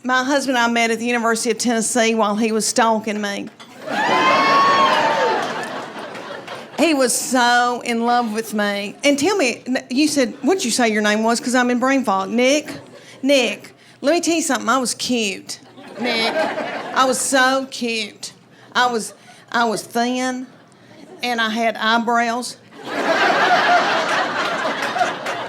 my husband and I met at the University of Tennessee while he was stalking me. He was so in love with me. And tell me, you said, what did you say your name was? Because I'm in brain fog. Nick, let me tell you something. I was cute, Nick. I was so cute. I was thin, and I had eyebrows.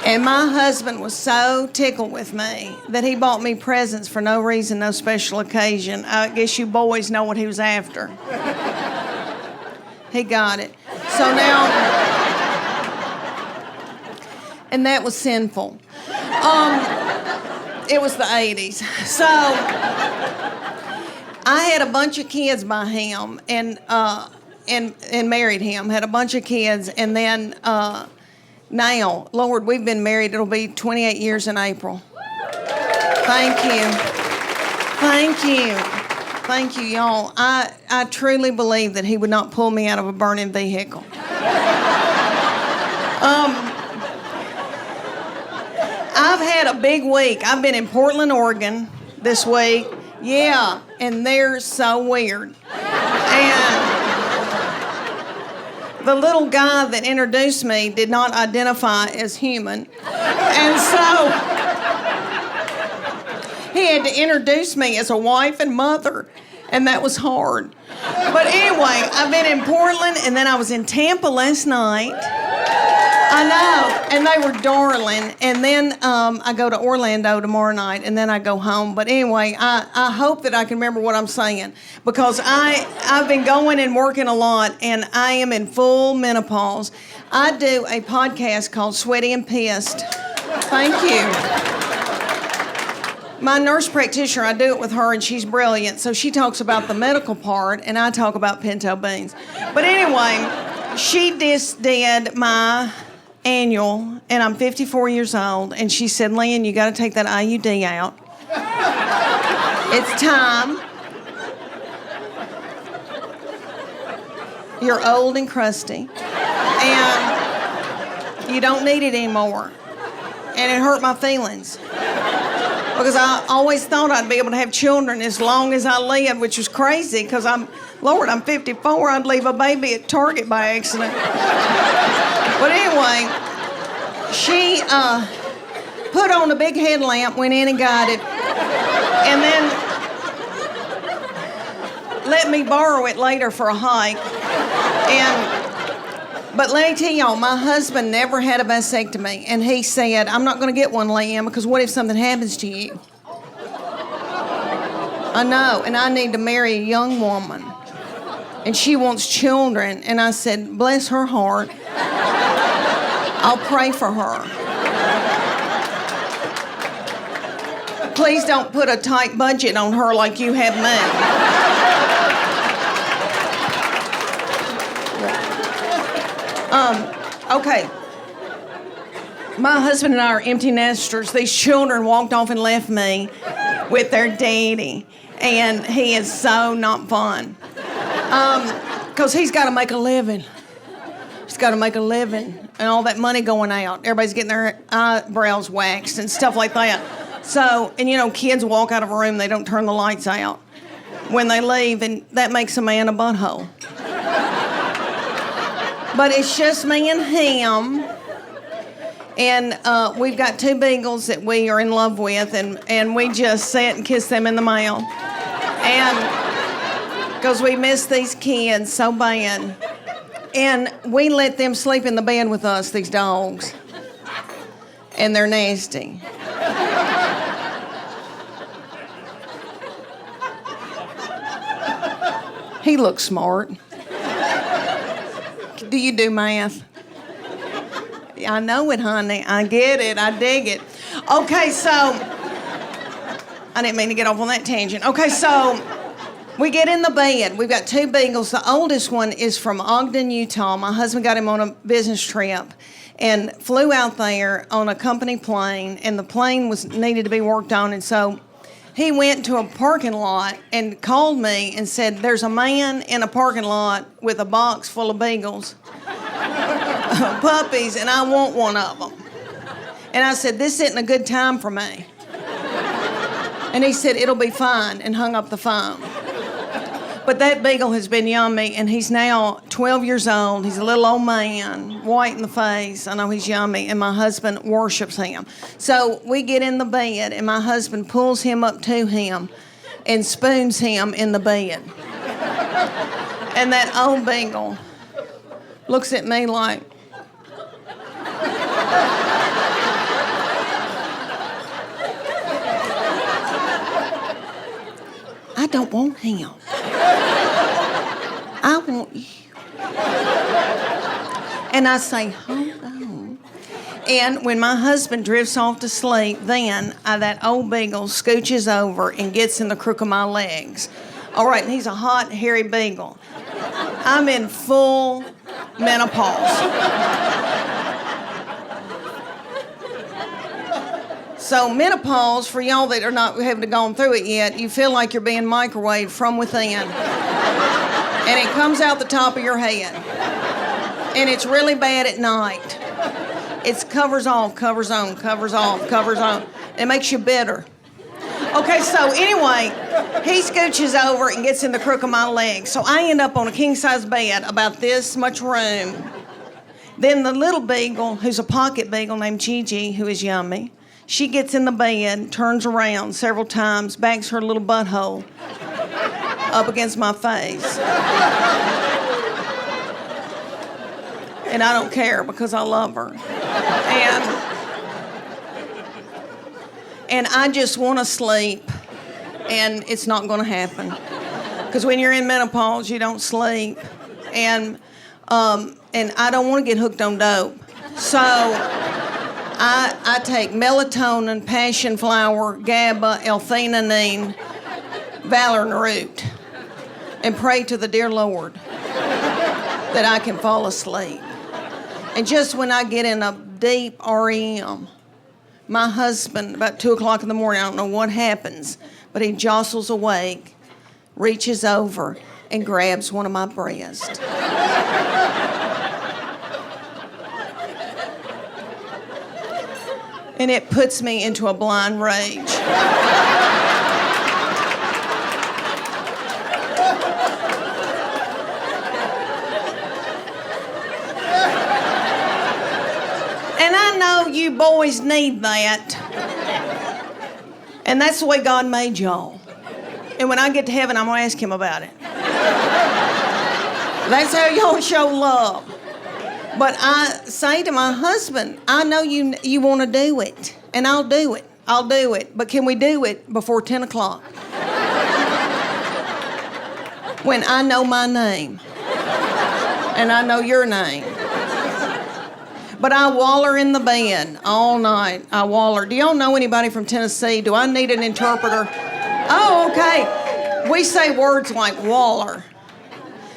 And my husband was so tickled with me that he bought me presents for no reason, no special occasion. I guess you boys know what he was after. He got it. So now, and that was sinful. It was the 80s. So I had a bunch of kids by him and married him, had a bunch of kids, and then now, Lord, we've been married, it'll be 28 years in April. Thank you, y'all. I truly believe that he would not pull me out of a burning vehicle. I've had a big week. I've been in Portland, Oregon this week. Yeah, and they're so weird. And the little guy that introduced me did not identify as human. And so he had to introduce me as a wife and mother, and that was hard. But anyway, I've been in Portland, and then I was in Tampa last night. I know, and they were darling. And then I go to Orlando tomorrow night, and then I go home. But anyway, I hope that I can remember what I'm saying, because I've been going and working a lot, and I am in full menopause. I do a podcast called Sweaty and Pissed. Thank you. My nurse practitioner, I do it with her, and she's brilliant. So she talks about the medical part, and I talk about pinto beans. But anyway, she just did my annual, and I'm 54 years old, and she said, Leanne, you got to take that IUD out. It's time. You're old and crusty, and you don't need it anymore. And it hurt my feelings, because I always thought I'd be able to have children as long as I lived, which was crazy, because I'm 54, I'd leave a baby at Target by accident. But anyway, she put on a big headlamp, went in and got it, and then let me borrow it later for a hike. But let me tell y'all, my husband never had a vasectomy, and he said, I'm not going to get one, Leanne, because what if something happens to you? I know, and I need to marry a young woman, and she wants children. And I said, bless her heart. I'll pray for her. Please don't put a tight budget on her like you have me. Okay. My husband and I are empty nesters. These children walked off and left me with their daddy, and he is so not fun. Because he's got to make a living. He's got to make a living, and all that money going out. Everybody's getting their eyebrows waxed and stuff like that. So, and you know, kids walk out of a room, they don't turn the lights out when they leave, and that makes a man a butthole. But it's just me and him, and we've got 2 beagles that we are in love with, and we just sit and kiss them in the mouth. And because we miss these kids so bad. And we let them sleep in the bed with us, these dogs. And they're nasty. He looks smart. Do you do math? I know it, honey. I get it. I dig it. Okay, so I didn't mean to get off on that tangent. Okay, so we get in the bed. We've got 2 beagles. The oldest one is from Ogden, Utah. My husband got him on a business trip and flew out there on a company plane, and the plane needed to be worked on, and so he went to a parking lot and called me and said, there's a man in a parking lot with a box full of beagles, puppies, and I want one of them. And I said, this isn't a good time for me. And he said, it'll be fine, and hung up the phone. But that beagle has been yummy, and he's now 12 years old. He's a little old man, white in the face. I know he's yummy, and my husband worships him. So we get in the bed, and my husband pulls him up to him and spoons him in the bed. And that old beagle looks at me like, I don't want him. I want you. And I say, hold on. And when my husband drifts off to sleep, then that old beagle scooches over and gets in the crook of my legs. All right, and he's a hot, hairy beagle. I'm in full menopause. So menopause, for y'all that haven't gone through it yet, you feel like you're being microwaved from within. And it comes out the top of your head. And it's really bad at night. It's covers off, covers on, covers off, covers on. It makes you bitter. Okay, so anyway, he scooches over and gets in the crook of my leg. So I end up on a king-size bed, about this much room. Then the little beagle, who's a pocket beagle named Gigi, who is yummy, she gets in the bed, turns around several times, backs her little butthole up against my face. And I don't care because I love her. And I just want to sleep, and it's not going to happen. Because when you're in menopause, you don't sleep. And I don't want to get hooked on dope. So I take melatonin, passion flower, GABA, L-theanine, valerian root, and pray to the dear Lord that I can fall asleep. And just when I get in a deep REM, my husband, about 2 o'clock in the morning, I don't know what happens, but he jostles awake, reaches over, and grabs one of my breasts. And it puts me into a blind rage. And I know you boys need that. And that's the way God made y'all. And when I get to heaven, I'm going to ask him about it. That's how y'all show love. But I say to my husband, I know you want to do it, and I'll do it. I'll do it. But can we do it before 10 o'clock? When I know my name, and I know your name. But I waller in the bed all night. I waller. Do y'all know anybody from Tennessee? Do I need an interpreter? Oh, okay. We say words like waller.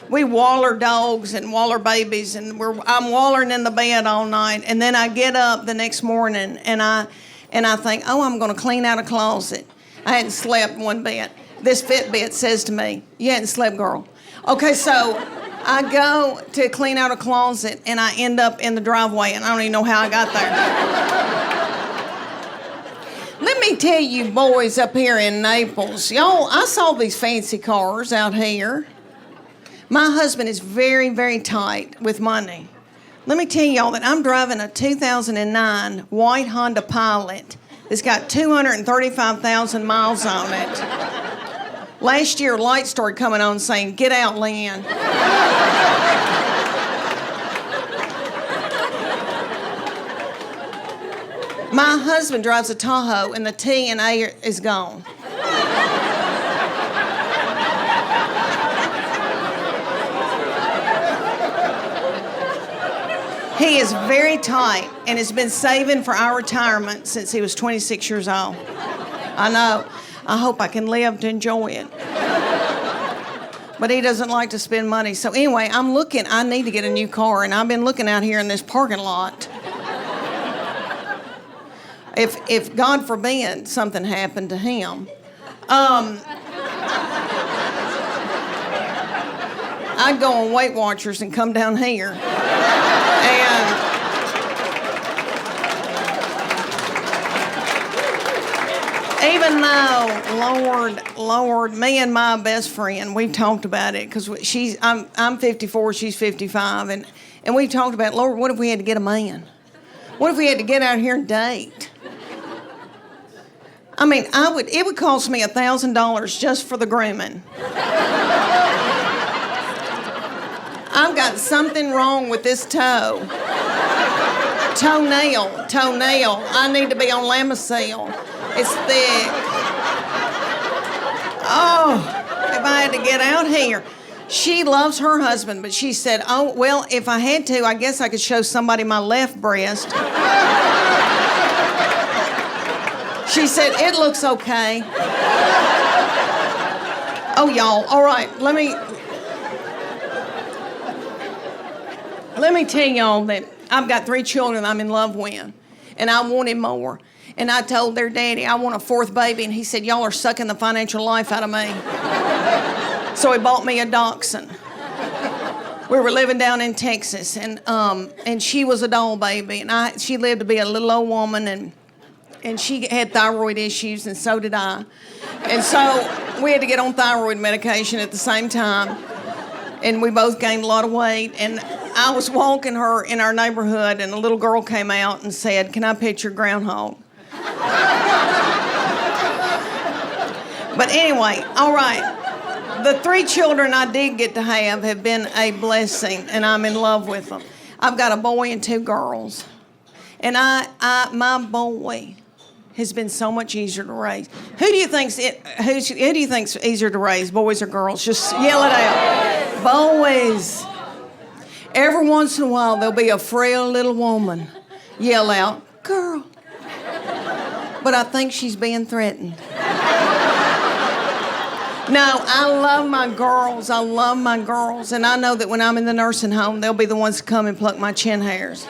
We waller dogs and waller babies, and I'm wallering in the bed all night. And then I get up the next morning, and I think, oh, I'm going to clean out a closet. I hadn't slept one bit. This Fitbit says to me, you hadn't slept, girl. Okay, so I go to clean out a closet, and I end up in the driveway, and I don't even know how I got there. Let me tell you boys up here in Naples, y'all, I saw these fancy cars out here. My husband is very, very tight with money. Let me tell y'all that I'm driving a 2009 white Honda Pilot that's got 235,000 miles on it. Last year, a light started coming on saying, get out, Leanne. My husband drives a Tahoe, and the T and A is gone. He is very tight and has been saving for our retirement since he was 26 years old. I know. I hope I can live to enjoy it. But he doesn't like to spend money. So anyway, I need to get a new car, and I've been looking out here in this parking lot. If God forbid something happened to him, I'd go on Weight Watchers and come down here. Even though, Lord, me and my best friend, we've talked about it because I'm 54, she's 55, and we've talked about, Lord, what if we had to get a man? What if we had to get out here and date? I mean, it would cost me $1,000 just for the grooming. I've got something wrong with this toe. Toenail. I need to be on Lamisil. It's thick. Oh, if I had to get out here. She loves her husband, but she said, oh, well, if I had to, I guess I could show somebody my left breast. She said, it looks okay. Oh, y'all, all right, let me tell y'all that I've got 3 children I'm in love with, and I wanted more. And I told their daddy I want a 4th baby, and he said, y'all are sucking the financial life out of me. So he bought me a dachshund. We were living down in Texas, and she was a doll baby, and she lived to be a little old woman, and she had thyroid issues, and so did I. And so we had to get on thyroid medication at the same time, and we both gained a lot of weight. And I was walking her in our neighborhood, and a little girl came out and said, can I pet your groundhog? But anyway, all right. The 3 children I did get to have been a blessing, and I'm in love with them. I've got a boy and 2 girls. And my boy has been so much easier to raise. Who do you think's easier to raise, boys or girls? Just yell it out. Boys. Every once in a while, there'll be a frail little woman yell out, girl. But I think she's being threatened. No, I love my girls. And I know that when I'm in the nursing home, they'll be the ones to come and pluck my chin hairs.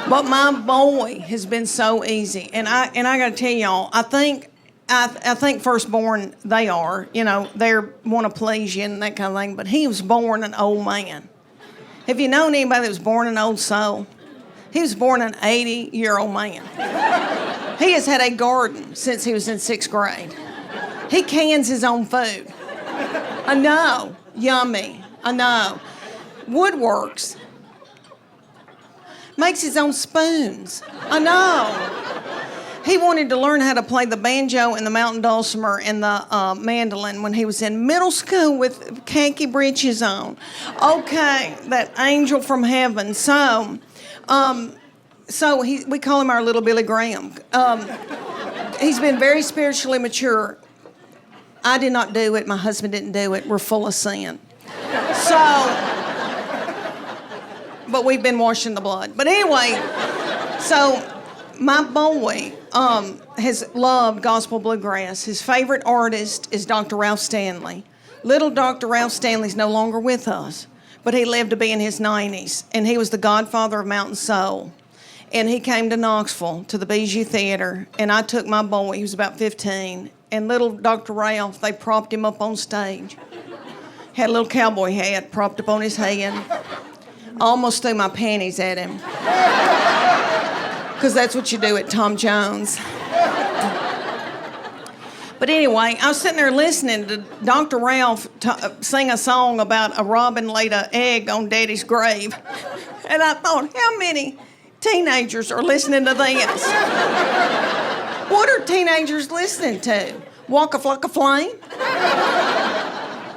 But my boy has been so easy. And I got to tell y'all, I think firstborn, they are, they want to please you and that kind of thing. But he was born an old man. Have you known anybody that was born an old soul? He was born an 80-year-old man. He has had a garden since he was in 6th grade. He cans his own food. I know. Yummy. I know. Woodworks. Makes his own spoons. I know. He wanted to learn how to play the banjo and the mountain dulcimer and the mandolin when he was in middle school with khaki breeches on. Okay, that angel from heaven. So we call him our little Billy Graham. He's been very spiritually mature. I did not do it. My husband didn't do it. We're full of sin. But we've been washing the blood. But anyway, so my boy has loved gospel bluegrass. His favorite artist is Dr. Ralph Stanley. Little Dr. Ralph Stanley's no longer with us, but he lived to be in his 90s, and he was the godfather of Mountain Soul. And he came to Knoxville, to the Bijou Theater, and I took my boy, he was about 15, and little Dr. Ralph, they propped him up on stage. Had a little cowboy hat propped up on his head. Almost threw my panties at him. Because that's what you do at Tom Jones. But anyway, I was sitting there listening to Dr. Ralph sing a song about a robin laid an egg on Daddy's grave. And I thought, how many teenagers are listening to this? What are teenagers listening to? Walk a Flock of Flame?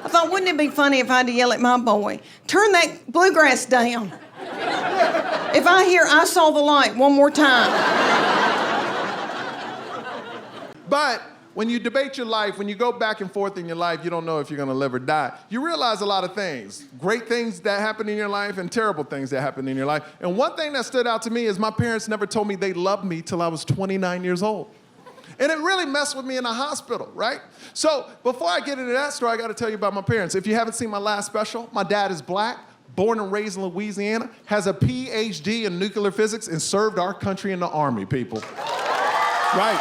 I thought, wouldn't it be funny if I had to yell at my boy, turn that bluegrass down. If I hear I Saw the Light one more time. But when you debate your life, when you go back and forth in your life, you don't know if you're going to live or die. You realize a lot of things. Great things that happen in your life and terrible things that happen in your life. And one thing that stood out to me is my parents never told me they loved me till I was 29 years old. And it really messed with me in the hospital, right? So before I get into that story, I got to tell you about my parents. If you haven't seen my last special, my dad is black, born and raised in Louisiana, has a PhD in nuclear physics, and served our country in the Army, people. Right.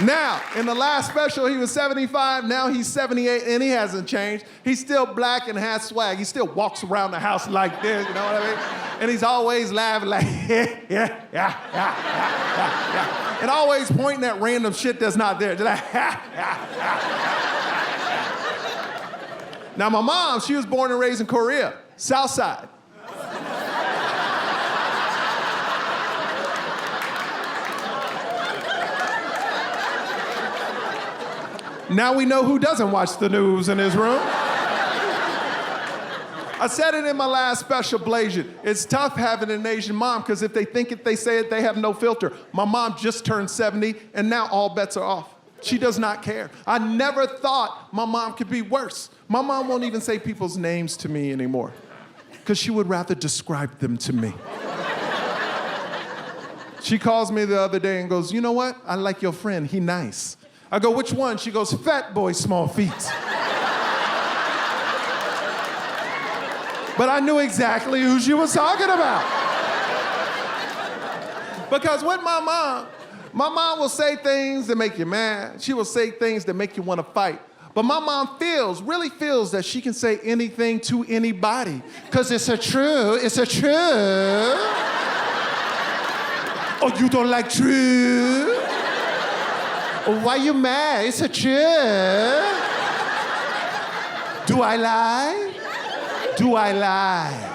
Now, in the last special, he was 75. Now he's 78, and he hasn't changed. He's still black and has swag. He still walks around the house like this, you know what I mean? And he's always laughing like, yeah. And always pointing at random shit that's not there. Just like, Now, my mom, she was born and raised in Korea, South Side. Now we know who doesn't watch the news in this room. I said it in my last special Blasian. It's tough having an Asian mom because if they think it, they say it, they have no filter. My mom just turned 70 and now all bets are off. She does not care. I never thought my mom could be worse. My mom won't even say people's names to me anymore because she would rather describe them to me. She calls me the other day and goes, you know what? I like your friend, he nice. I go, which one? She goes, fat boy, small feet. But I knew exactly who she was talking about. Because with my mom will say things that make you mad. She will say things that make you want to fight. But my mom really feels that she can say anything to anybody. Because it's a truth. Oh, you don't like truth? Why you mad? It's a truth. Do I lie? Do I lie?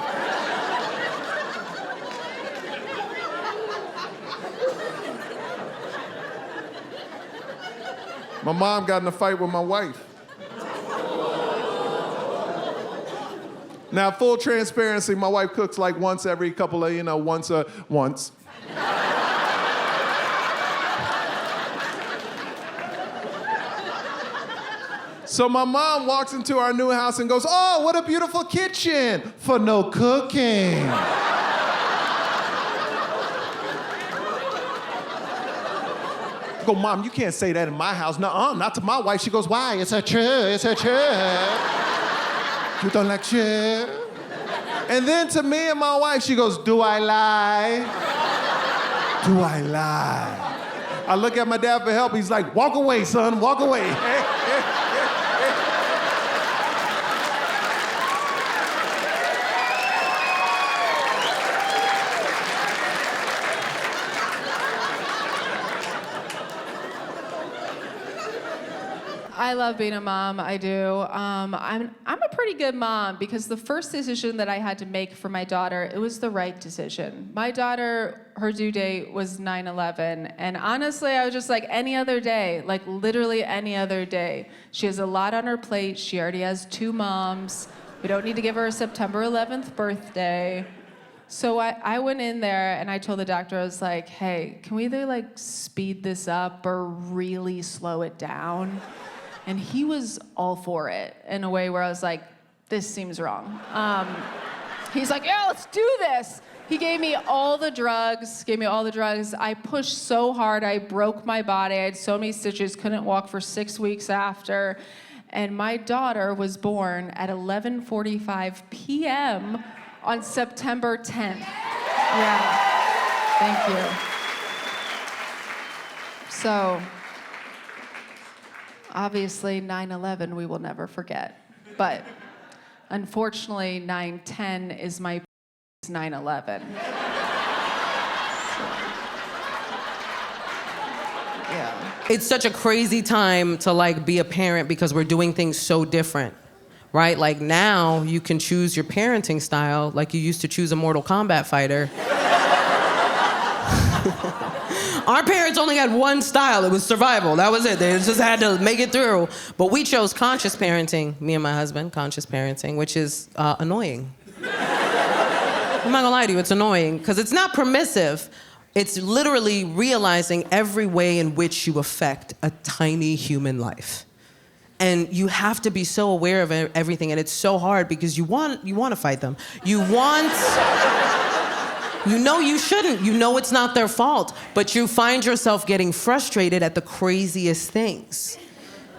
My mom got in a fight with my wife. Now, full transparency, my wife cooks like once every couple of, once. So my mom walks into our new house and goes, oh, what a beautiful kitchen for no cooking. I go, Mom, you can't say that in my house. No, not to my wife. She goes, why? It's a truth. You don't like truth? And then to me and my wife, she goes, do I lie? Do I lie? I look at my dad for help. He's like, walk away, son, walk away. I love being a mom, I do. I'm a pretty good mom because the first decision that I had to make for my daughter, it was the right decision. My daughter, her due date was 9/11, and honestly, I was just like any other day, like literally any other day. She has a lot on her plate. She already has 2 moms. We don't need to give her a September 11th birthday. So I went in there and I told the doctor, I was like, hey, can we either like speed this up or really slow it down? And he was all for it in a way where I was like, this seems wrong. He's like, yeah, let's do this. He gave me all the drugs, I pushed so hard, I broke my body. I had so many stitches, couldn't walk for 6 weeks after. And my daughter was born at 11:45 p.m. on September 10th. Yeah, thank you. So, obviously, 9/11 we will never forget. But unfortunately, 9/10 is my 9/11. Yeah. It's such a crazy time to like be a parent because we're doing things so different, right? Like now you can choose your parenting style like you used to choose a Mortal Kombat fighter. Our parents only had one style. It was survival. That was it. They just had to make it through. But we chose conscious parenting, me and my husband, conscious parenting, which is annoying. I'm not gonna lie to you, it's annoying because it's not permissive. It's literally realizing every way in which you affect a tiny human life. And you have to be so aware of everything, and it's so hard because you want to fight them. You know you shouldn't. You know it's not their fault, but you find yourself getting frustrated at the craziest things.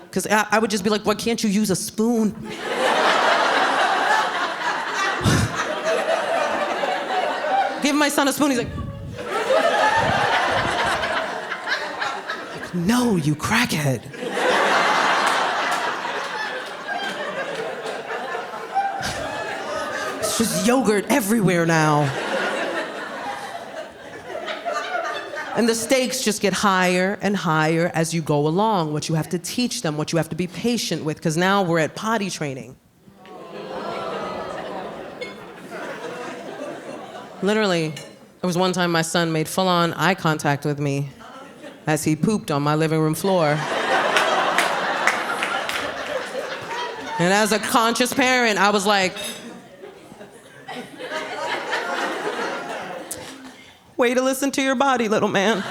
Because I would just be like, why can't you use a spoon? Give my son a spoon, he's like, no, you crackhead. It's just yogurt everywhere now. And the stakes just get higher and higher as you go along, what you have to teach them, what you have to be patient with, because now we're at potty training. Literally, there was one time my son made full-on eye contact with me as he pooped on my living room floor. And as a conscious parent, I was like, way to listen to your body, little man.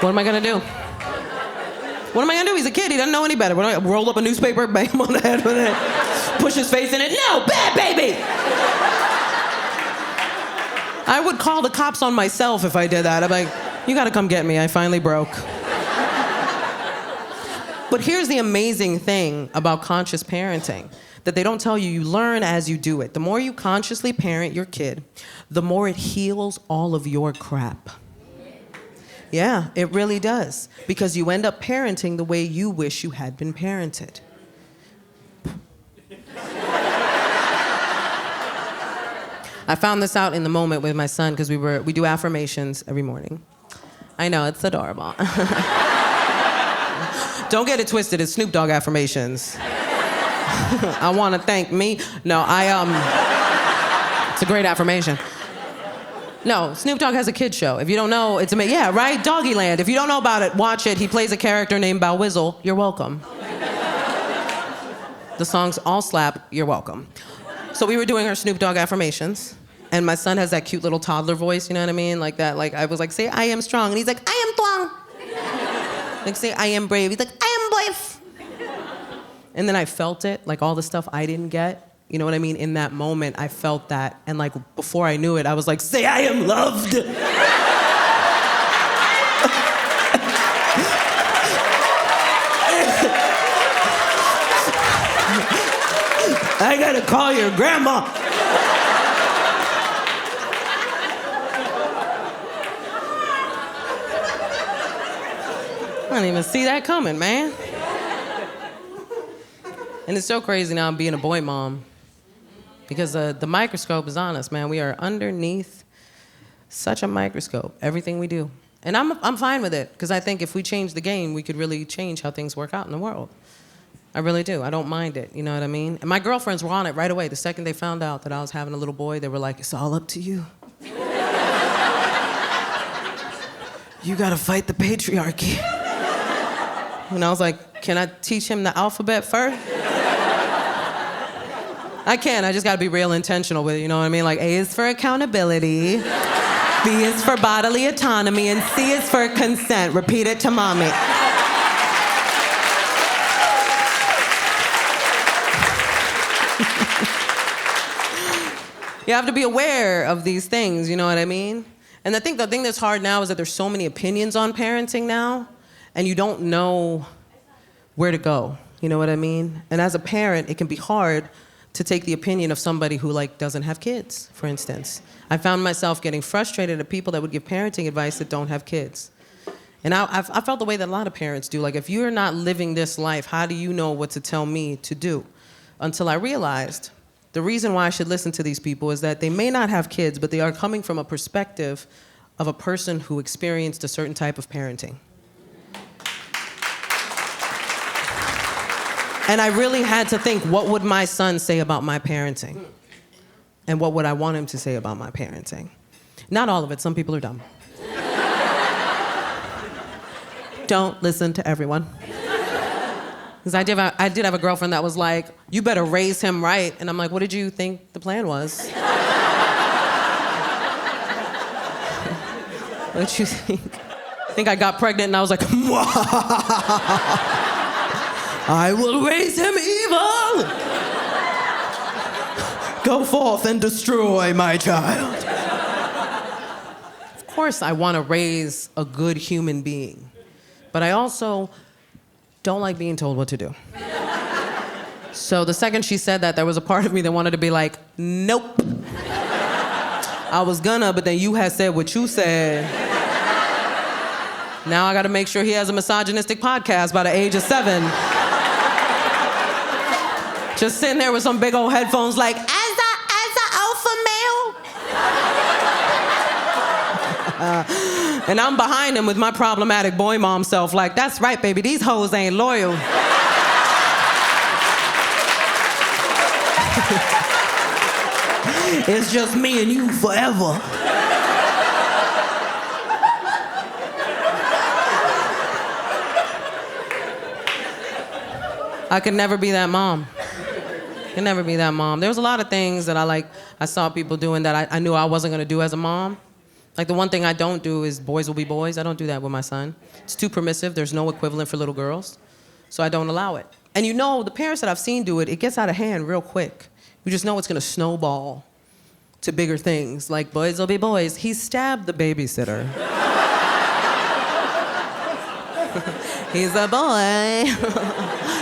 What am I gonna do? What am I gonna do? He's a kid, he doesn't know any better. What am I gonna roll up a newspaper, bang him on the head with it, push his face in it? No, bad baby! I would call the cops on myself if I did that. I'm like, you gotta come get me, I finally broke. But here's the amazing thing about conscious parenting that they don't tell you. You learn as you do it. The more you consciously parent your kid, the more it heals all of your crap. Yeah, it really does. Because you end up parenting the way you wish you had been parented. I found this out in the moment with my son because we do affirmations every morning. I know, it's adorable. Don't get it twisted, it's Snoop Dogg affirmations. I want to thank me. No, it's a great affirmation. No, Snoop Dogg has a kid show. If you don't know, it's amazing. Yeah, right? Doggyland. If you don't know about it, watch it. He plays a character named Bow Wizzle. You're welcome. The songs all slap. You're welcome. So we were doing our Snoop Dogg affirmations, and my son has that cute little toddler voice, you know what I mean? Like that, like I was like, say, I am strong. And he's like, I am strong. Like, say, I am brave. He's like, I am brave. And then I felt it, like all the stuff I didn't get. You know what I mean? In that moment, I felt that. And like, before I knew it, I was like, say, I am loved. I gotta call your grandma. I didn't even see that coming, man. And it's so crazy now being a boy mom because the microscope is on us, man. We are underneath such a microscope, everything we do. And I'm fine with it because I think if we change the game, we could really change how things work out in the world. I really do. I don't mind it, you know what I mean? And my girlfriends were on it right away. The second they found out that I was having a little boy, they were like, it's all up to you. You gotta fight the patriarchy. And I was like, can I teach him the alphabet first? I can, I just gotta be real intentional with it, you know what I mean? Like A is for accountability, B is for bodily autonomy, and C is for consent. Repeat it to mommy. You have to be aware of these things, you know what I mean? And I think the thing that's hard now is that there's so many opinions on parenting now, and you don't know where to go, you know what I mean? And as a parent, it can be hard to take the opinion of somebody who like doesn't have kids, for instance. I found myself getting frustrated at people that would give parenting advice that don't have kids. And I felt the way that a lot of parents do. Like, if you're not living this life, how do you know what to tell me to do? Until I realized the reason why I should listen to these people is that they may not have kids, but they are coming from a perspective of a person who experienced a certain type of parenting. And I really had to think, what would my son say about my parenting? And what would I want him to say about my parenting? Not all of it, some people are dumb. Don't listen to everyone. Because I did have a girlfriend that was like, you better raise him right. And I'm like, what did you think the plan was? What did you think? I think I got pregnant and I was like, I will raise him evil. Go forth and destroy my child. Of course I want to raise a good human being, but I also don't like being told what to do. So the second she said that, there was a part of me that wanted to be like, nope. I was gonna, but then you had said what you said. Now I gotta make sure he has a misogynistic podcast by the age of 7. Just sitting there with some big old headphones like, as a alpha male. And I'm behind him with my problematic boy mom self like, that's right, baby, these hoes ain't loyal. It's just me and you forever. I could never be that mom. Could never be that mom. There was a lot of things that I saw people doing that I knew I wasn't gonna do as a mom. Like the one thing I don't do is boys will be boys. I don't do that with my son. It's too permissive. There's no equivalent for little girls. So I don't allow it. And you know, the parents that I've seen do it, it gets out of hand real quick. You just know it's gonna snowball to bigger things, like boys will be boys. He stabbed the babysitter. He's a boy.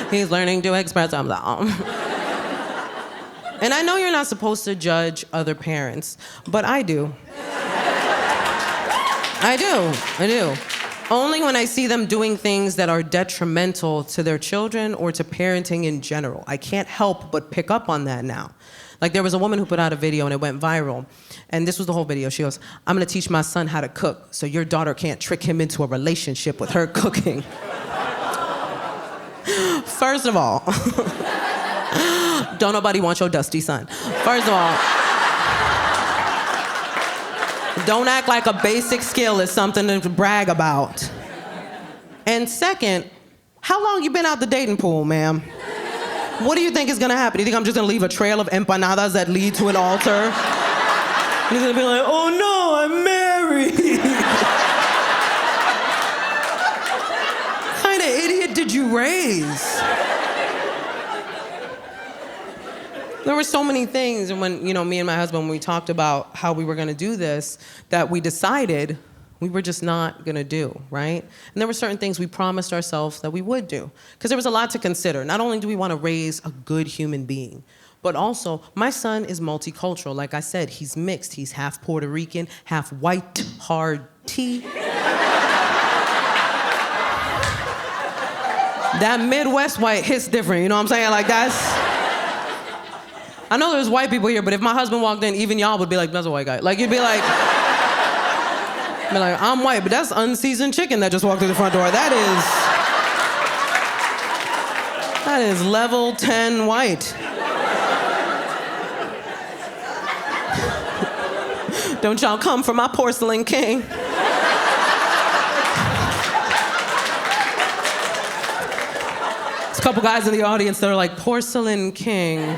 He's learning to express himself. And I know you're not supposed to judge other parents, but I do. I do. Only when I see them doing things that are detrimental to their children or to parenting in general. I can't help but pick up on that now. Like there was a woman who put out a video and it went viral. And this was the whole video. She goes, I'm gonna teach my son how to cook so your daughter can't trick him into a relationship with her cooking. First of all, don't nobody want your dusty son. First of all, don't act like a basic skill is something to brag about. And second, how long you been out the dating pool, ma'am? What do you think is gonna happen? Do you think I'm just gonna leave a trail of empanadas that lead to an altar? You're gonna be like, oh no, I'm married. What kind of idiot did you raise? There were so many things, and when, you know, me and my husband, when we talked about how we were gonna do this, that we decided we were just not gonna do, right? And there were certain things we promised ourselves that we would do. Because there was a lot to consider. Not only do we wanna raise a good human being, but also, my son is multicultural. Like I said, he's mixed. He's half Puerto Rican, half white, hard tea. That Midwest white hits different, you know what I'm saying? Like that's... I know there's white people here, but if my husband walked in, even y'all would be like, that's a white guy. Like, you'd be like, I'm white, but that's unseasoned chicken that just walked through the front door. That is level 10 white. Don't y'all come for my porcelain king. There's a couple guys in the audience that are like, porcelain king.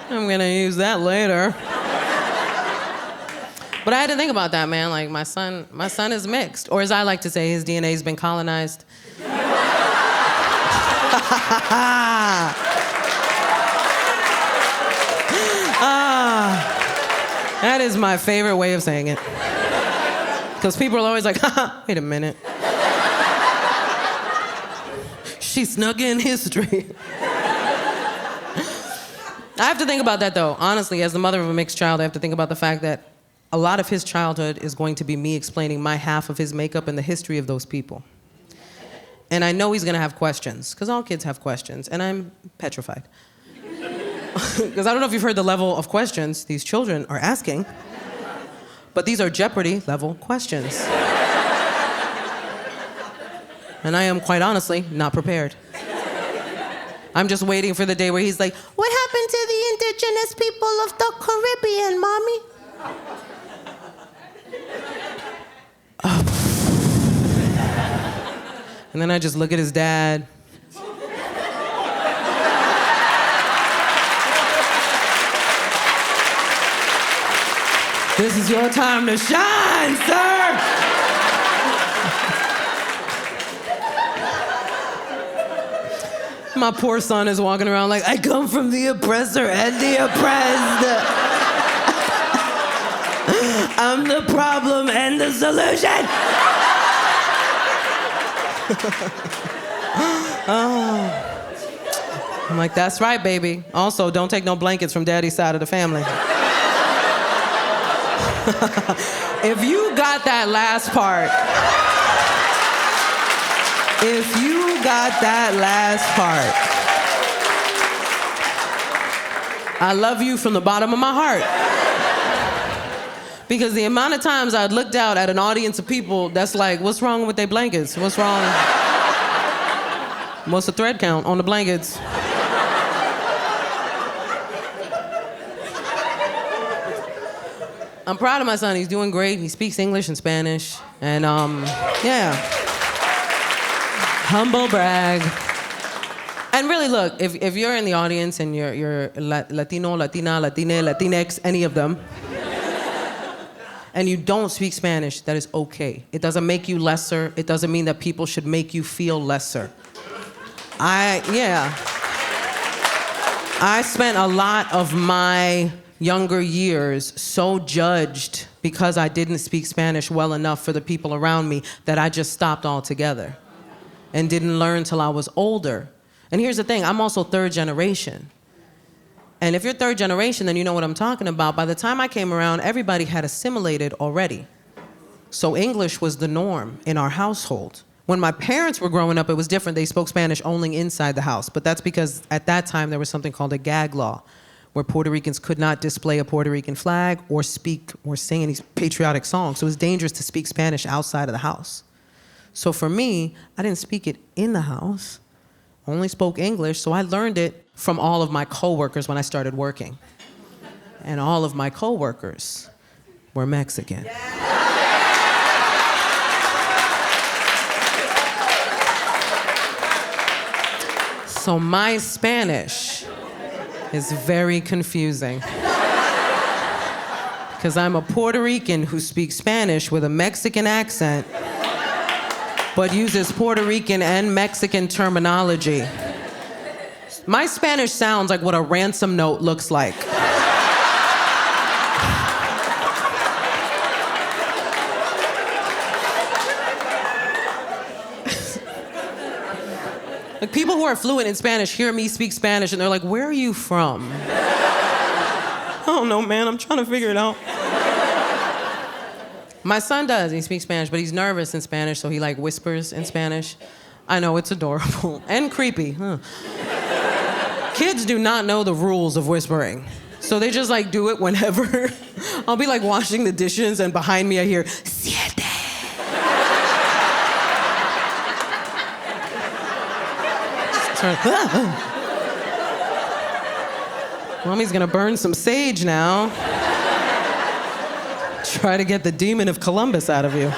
I'm gonna use that later. But I had to think about that, man. Like, my son is mixed. Or as I like to say, his DNA's been colonized. That is my favorite way of saying it. Because people are always like, wait a minute. She snuck in history. I have to think about that, though. Honestly, as the mother of a mixed child, I have to think about the fact that a lot of his childhood is going to be me explaining my half of his makeup and the history of those people. And I know he's gonna have questions, because all kids have questions, and I'm petrified. Because I don't know if you've heard the level of questions these children are asking, but these are Jeopardy level questions. And I am, quite honestly, not prepared. I'm just waiting for the day where he's like, what happened to the indigenous people of the Caribbean, Mommy? And then I just look at his dad. This is your time to shine, sir! My poor son is walking around like, I come from the oppressor and the oppressed. I'm the problem and the solution. Oh. I'm like, that's right, baby. Also, don't take no blankets from daddy's side of the family. If you got that last part, I love you from the bottom of my heart. Because the amount of times I'd looked out at an audience of people that's like, what's wrong with their blankets? What's wrong? What's the thread count on the blankets? I'm proud of my son. He's doing great. He speaks English and Spanish. And yeah. Humble brag. And really, look, if you're in the audience and you're Latino, Latina, Latine, Latinx, any of them, and you don't speak Spanish, that is okay. It doesn't make you lesser. It doesn't mean that people should make you feel lesser. I spent a lot of my younger years so judged because I didn't speak Spanish well enough for the people around me that I just stopped altogether and didn't learn till I was older. And here's the thing, I'm also third generation. And if you're third generation, then you know what I'm talking about. By the time I came around, everybody had assimilated already. So English was the norm in our household. When my parents were growing up, it was different. They spoke Spanish only inside the house. But that's because at that time, there was something called a gag law, where Puerto Ricans could not display a Puerto Rican flag or speak or sing any patriotic songs. So it was dangerous to speak Spanish outside of the house. So for me, I didn't speak it in the house. I only spoke English, so I learned it from all of my coworkers when I started working. And all of my coworkers were Mexican. So my Spanish is very confusing. Because I'm a Puerto Rican who speaks Spanish with a Mexican accent, but uses Puerto Rican and Mexican terminology. My Spanish sounds like what a ransom note looks like. Like, people who are fluent in Spanish hear me speak Spanish and they're like, where are you from? I don't know, man, I'm trying to figure it out. My son does, he speaks Spanish, but he's nervous in Spanish, so he like whispers in Spanish. I know, it's adorable and creepy, huh? Kids do not know the rules of whispering, so they just like do it whenever. I'll be like washing the dishes and behind me I hear, siete. Mommy's gonna burn some sage now. Try to get the demon of Columbus out of you.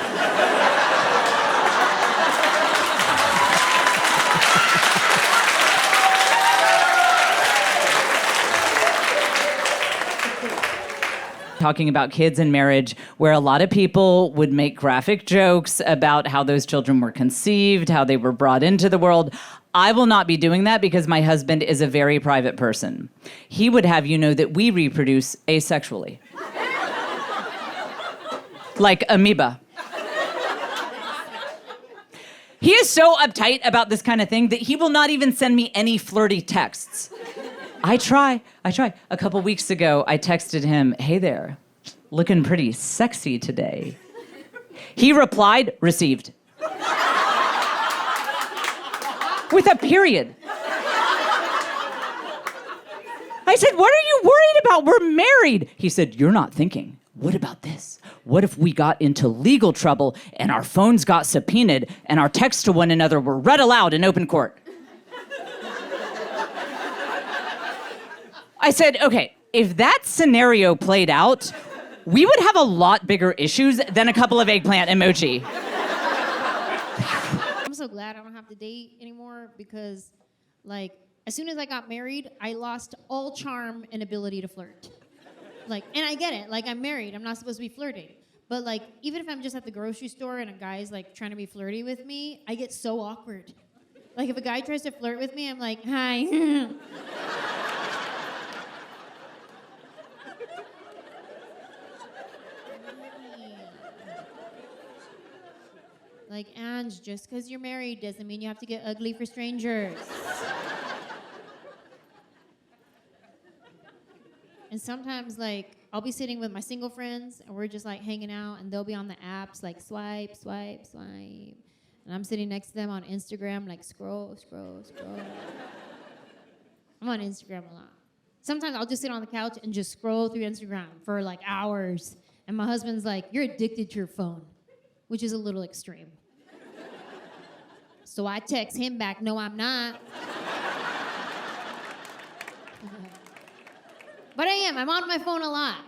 Talking about kids and marriage, where a lot of people would make graphic jokes about how those children were conceived, how they were brought into the world. I will not be doing that because my husband is a very private person. He would have you know that we reproduce asexually. Like amoeba. He is so uptight about this kind of thing that he will not even send me any flirty texts. I try. A couple weeks ago, I texted him, hey there, looking pretty sexy today. He replied, received. With a period. I said, what are you worried about? We're married. He said, you're not thinking. What about this? What if we got into legal trouble and our phones got subpoenaed and our texts to one another were read aloud in open court? I said, okay, if that scenario played out, we would have a lot bigger issues than a couple of eggplant emoji. I'm so glad I don't have to date anymore because, like, as soon as I got married, I lost all charm and ability to flirt. Like, and I get it. Like, I'm married. I'm not supposed to be flirting. But, like, even if I'm just at the grocery store and a guy's, like, trying to be flirty with me, I get so awkward. Like, if a guy tries to flirt with me, I'm like, hi. Like, Ange, just because you're married doesn't mean you have to get ugly for strangers. And sometimes, like, I'll be sitting with my single friends, and we're just, like, hanging out, and they'll be on the apps, like, swipe, swipe, swipe. And I'm sitting next to them on Instagram, like, scroll, scroll, scroll. I'm on Instagram a lot. Sometimes I'll just sit on the couch and just scroll through Instagram for like hours. And my husband's like, you're addicted to your phone, which is a little extreme. So I text him back, no, I'm not. But I am. I'm on my phone a lot.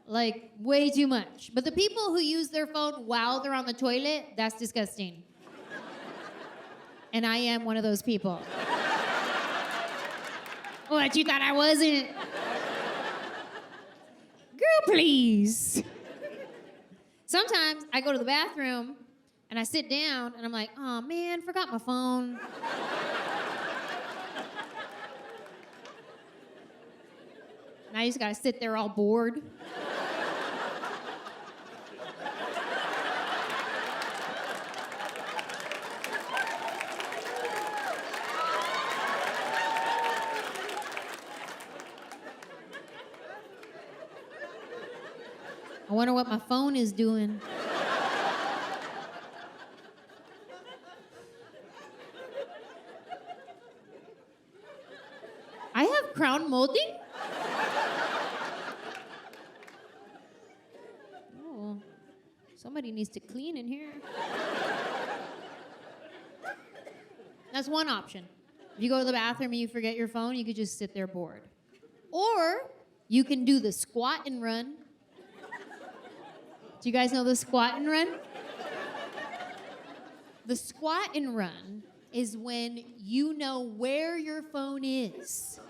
Like, way too much. But the people who use their phone while they're on the toilet, that's disgusting. And I am one of those people. What, you thought I wasn't? Girl, please. Sometimes I go to the bathroom and I sit down and I'm like, oh man, forgot my phone. And I just gotta sit there all bored. I wonder what my phone is doing. I have crown molding? Oh, somebody needs to clean in here. That's one option. If you go to the bathroom and you forget your phone, you could just sit there bored. Or you can do the squat and run. Do you guys know the squat and run? The squat and run is when you know where your phone is.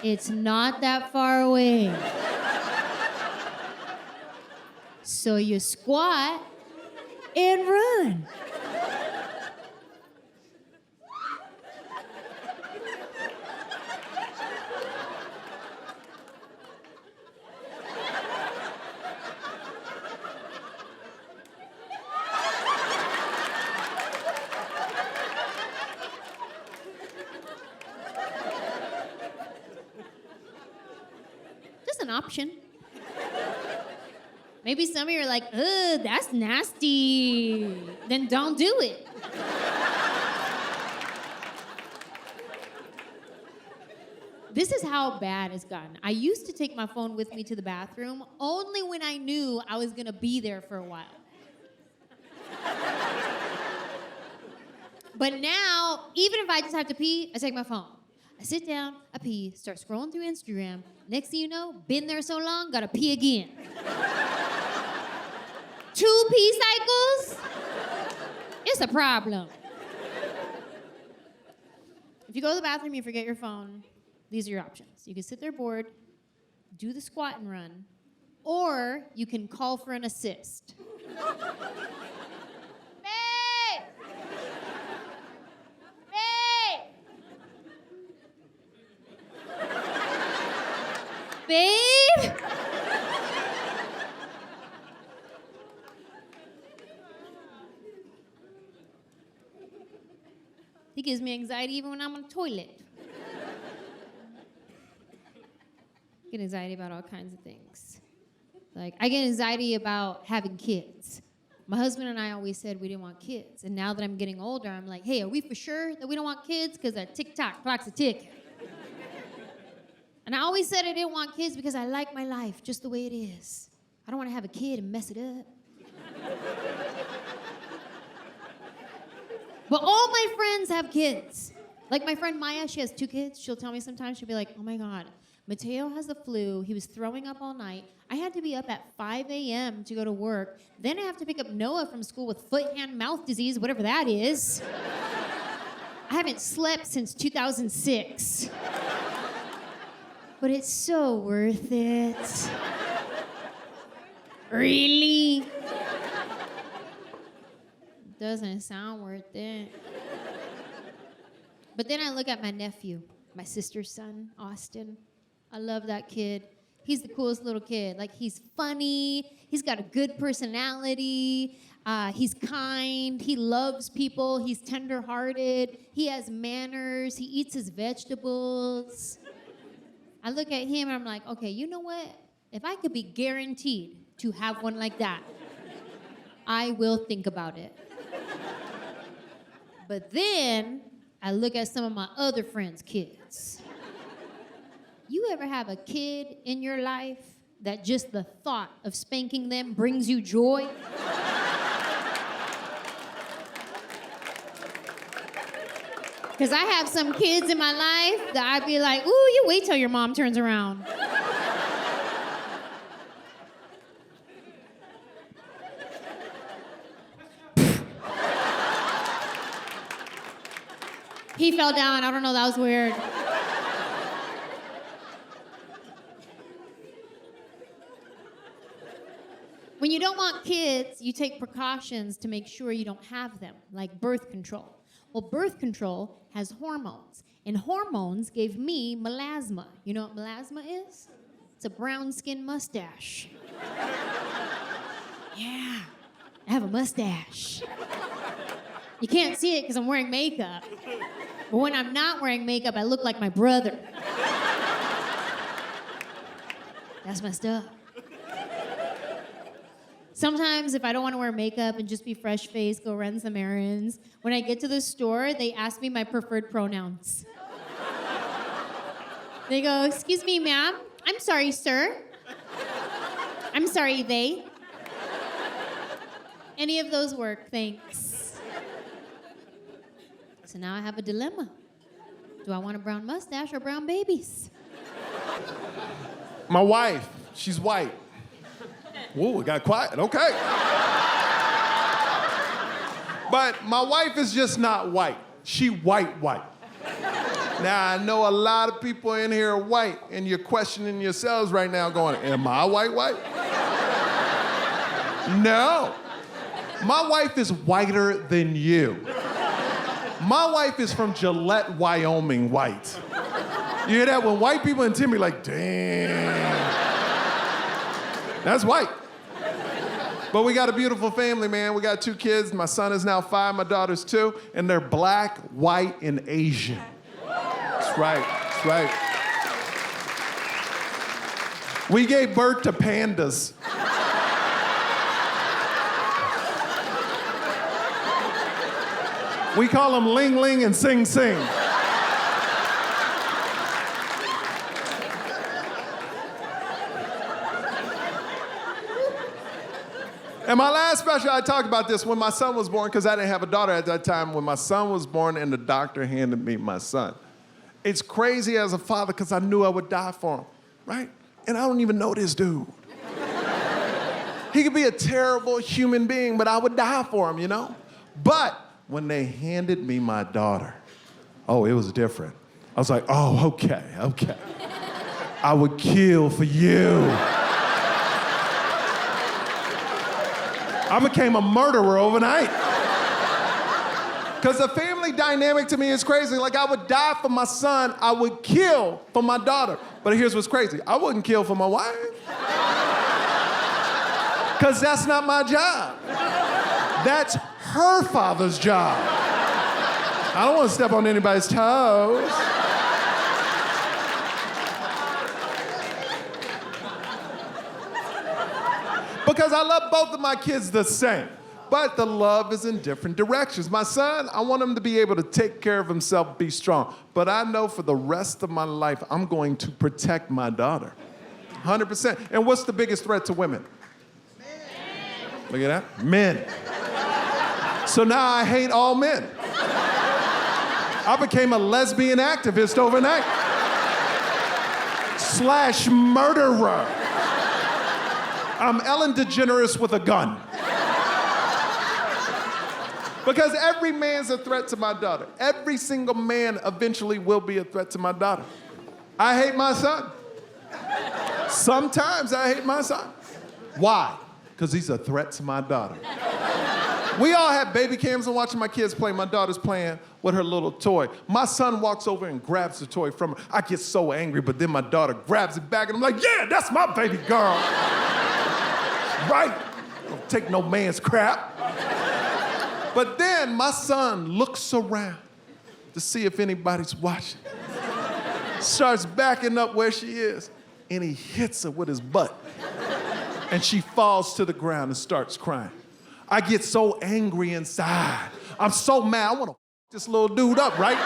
It's not that far away. So you squat and run. An option. Maybe some of you are like, ugh, that's nasty. Then don't do it. This is how bad it's gotten. I used to take my phone with me to the bathroom only when I knew I was gonna be there for a while. But now, even if I just have to pee, I take my phone. I sit down, I pee, start scrolling through Instagram. Next thing you know, been there so long, gotta pee again. 2 pee cycles? It's a problem. If you go to the bathroom, you forget your phone, these are your options. You can sit there bored, do the squat and run, or you can call for an assist. Babe? He gives me anxiety even when I'm on the toilet. I get anxiety about all kinds of things. Like, I get anxiety about having kids. My husband and I always said we didn't want kids. And now that I'm getting older, I'm like, hey, are we for sure that we don't want kids? Because our tick-tock clock's a tick. And I always said I didn't want kids because I like my life just the way it is. I don't want to have a kid and mess it up. But all my friends have kids. Like my friend Maya, she has 2 kids. She'll tell me sometimes, she'll be like, oh my God, Mateo has the flu. He was throwing up all night. I had to be up at 5 a.m. to go to work. Then I have to pick up Noah from school with foot, hand, mouth disease, whatever that is. I haven't slept since 2006. But it's so worth it. Really? Doesn't sound worth it. But then I look at my nephew, my sister's son, Austin. I love that kid. He's the coolest little kid. Like, he's funny. He's got a good personality. He's kind. He loves people. He's tender-hearted. He has manners. He eats his vegetables. I look at him and I'm like, okay, you know what? If I could be guaranteed to have one like that, I will think about it. But then I look at some of my other friends' kids. You ever have a kid in your life that just the thought of spanking them brings you joy? Because I have some kids in my life that I'd be like, ooh, you wait till your mom turns around. He fell down. I don't know, that was weird. When you don't want kids, you take precautions to make sure you don't have them, like birth control. Well, birth control has hormones, and hormones gave me melasma. You know what melasma is? It's a brown skin mustache. Yeah, I have a mustache. You can't see it because I'm wearing makeup. But when I'm not wearing makeup, I look like my brother. That's messed up. Sometimes if I don't want to wear makeup and just be fresh-faced, go run some errands, when I get to the store, they ask me my preferred pronouns. They go, excuse me, ma'am. I'm sorry, sir. I'm sorry, they. Any of those work, thanks. So now I have a dilemma. Do I want a brown mustache or brown babies? My wife, she's white. Whoa, it got quiet, okay. But my wife is just not white. She white. Now, I know a lot of people in here are white, and you're questioning yourselves right now going, am I white? No. My wife is whiter than you. My wife is from Gillette, Wyoming white. You hear that? When white people intimidate, like, damn. That's white. But we got a beautiful family, man. We got 2 kids. My son is now 5, my daughter's 2, and they're black, white, and Asian. That's right, that's right. We gave birth to pandas. We call them Ling Ling and Sing Sing. And my last special, I talked about this when my son was born, because I didn't have a daughter at that time. When my son was born and the doctor handed me my son. It's crazy as a father because I knew I would die for him, right? And I don't even know this dude. He could be a terrible human being, but I would die for him, you know? But when they handed me my daughter, oh, it was different. I was like, oh, okay. I would kill for you. I became a murderer overnight. Because the family dynamic to me is crazy. Like, I would die for my son, I would kill for my daughter. But here's what's crazy. I wouldn't kill for my wife. Because that's not my job. That's her father's job. I don't want to step on anybody's toes. Because I love both of my kids the same. But the love is in different directions. My son, I want him to be able to take care of himself, be strong. But I know for the rest of my life, I'm going to protect my daughter. 100%. And what's the biggest threat to women? Men. Look at that. Men. So now I hate all men. I became a lesbian activist overnight. / murderer. I'm Ellen DeGeneres with a gun. Because every man's a threat to my daughter. Every single man eventually will be a threat to my daughter. I hate my son. Sometimes I hate my son. Why? Because he's a threat to my daughter. We all have baby cams and watching my kids play. My daughter's playing with her little toy. My son walks over and grabs the toy from her. I get so angry, but then my daughter grabs it back and I'm like, yeah, that's my baby girl. Right? Don't take no man's crap. But then my son looks around to see if anybody's watching. Starts backing up where she is, and he hits her with his butt. And she falls to the ground and starts crying. I get so angry inside. I'm so mad. I want to this little dude up, right?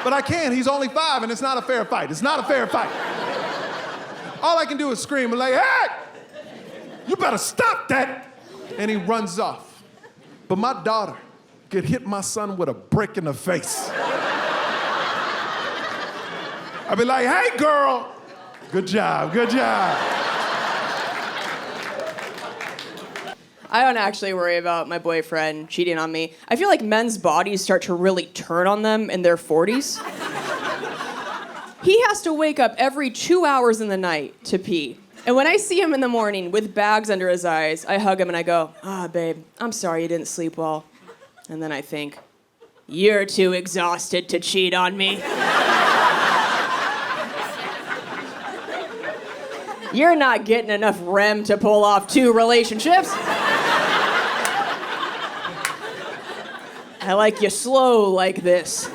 But I can't. He's only 5, and it's not a fair fight. It's not a fair fight. All I can do is scream and like, hey, you better stop that. And he runs off. But my daughter could hit my son with a brick in the face. I'd be like, hey, girl, good job, good job. I don't actually worry about my boyfriend cheating on me. I feel like men's bodies start to really turn on them in their 40s. He has to wake up every 2 hours in the night to pee. And when I see him in the morning with bags under his eyes, I hug him and I go, babe, I'm sorry you didn't sleep well. And then I think, you're too exhausted to cheat on me. You're not getting enough REM to pull off 2 relationships. I like you slow like this.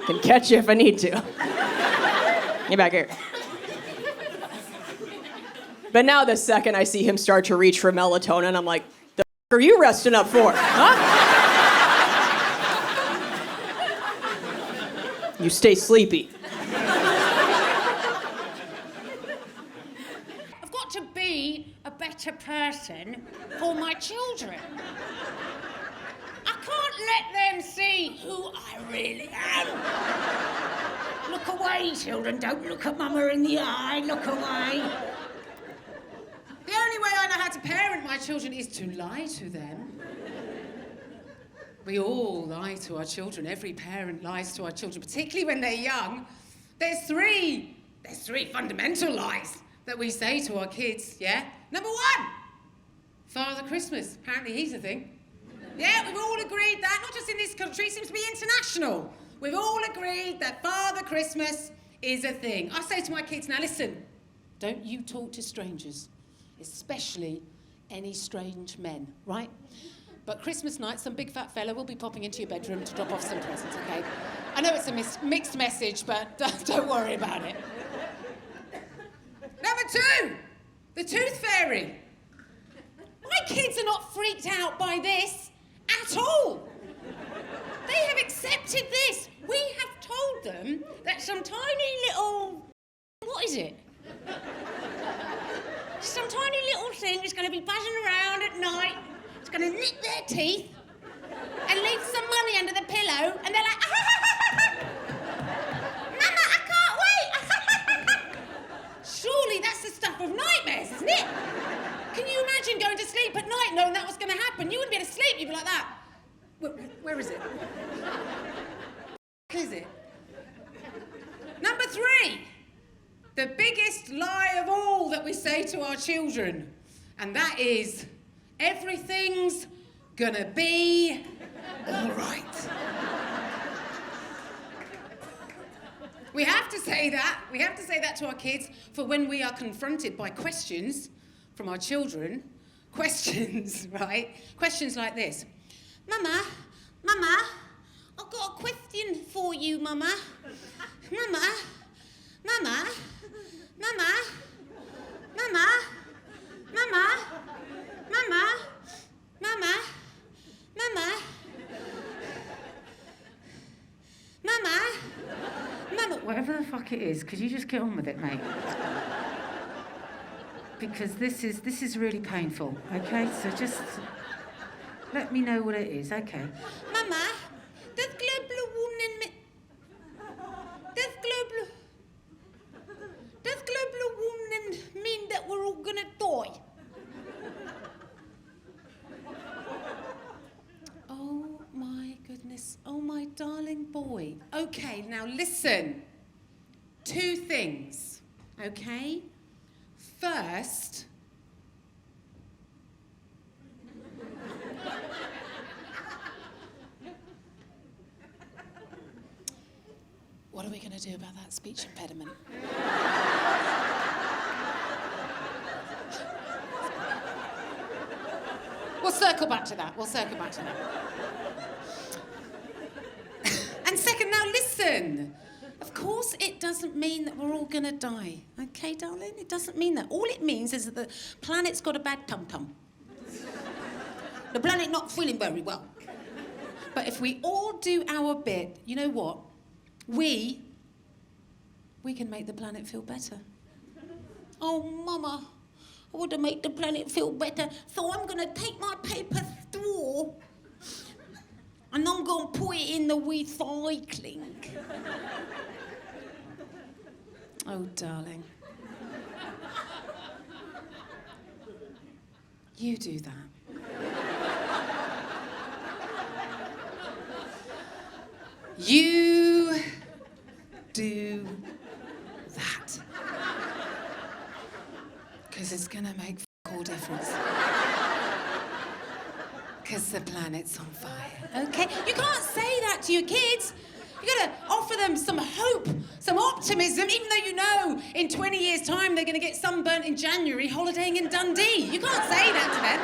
Can catch you if I need to. Get back here. But now the second I see him start to reach for melatonin, I'm like, the f*** are you resting up for, huh? You stay sleepy. I've got to be a better person for my children. I can't let them see who I really am. Look away, children. Don't look at Mama in the eye. Look away. The only way I know how to parent my children is to lie to them. We all lie to our children. Every parent lies to our children, particularly when they're young. There's three fundamental lies that we say to our kids, yeah? Number 1, Father Christmas. Apparently he's a thing. Yeah, we've all agreed that, not just in this country, it seems to be international. We've all agreed that Father Christmas is a thing. I say to my kids, now listen, don't you talk to strangers, especially any strange men, right? But Christmas night, some big fat fella will be popping into your bedroom to drop off some presents, okay? I know it's a mixed message, but don't worry about it. Number 2, the tooth fairy. My kids are not freaked out by this at all. They have accepted this. We have told them that some tiny little... What is it? Some tiny little thing is going to be buzzing around at night. It's going to nick their teeth and leave some money under the pillow, and they're like, Mama, I can't wait. Surely that's the stuff of nightmares, isn't it? Can you imagine going to sleep at night knowing that was going to happen? You wouldn't be able to sleep. You'd be like that. Where is it? Is it? Number 3, the biggest lie of all that we say to our children, and that is, everything's gonna be all right. We have to say that. We have to say that to our kids for when we are confronted by questions from our children. Questions, right? Questions like this. Mama, I've got a question for you, Mama. Mama, Mama, Mama, Mama, Mama, Mama, Mama, Mama, Mama, Mama. Whatever the fuck it is, could you just get on with it, mate? Because this is really painful, okay? So just let me know what it is, okay? Mama, does global warming mean that we're all gonna die? Oh my goodness, oh my darling boy. Okay, now listen. 2 things, okay? First, what are we going to do about that speech impediment? We'll circle back to that. And second, now listen. Of course, it doesn't mean that we're all going to die. Okay, darling? It doesn't mean that. All it means is that the planet's got a bad tum-tum. The planet not feeling very well. But if we all do our bit, you know what? We can make the planet feel better. Oh, Mama, I want to make the planet feel better, so I'm going to take my paper straw and I'm going to put it in the recycling. Oh, darling. You do that. You do that. Because it's going to make all difference. Because the planet's on fire, okay? You can't say that to your kids. You gotta offer them some hope, some optimism, even though you know in 20 years' time they're gonna get sunburnt in January holidaying in Dundee. You can't say that to them.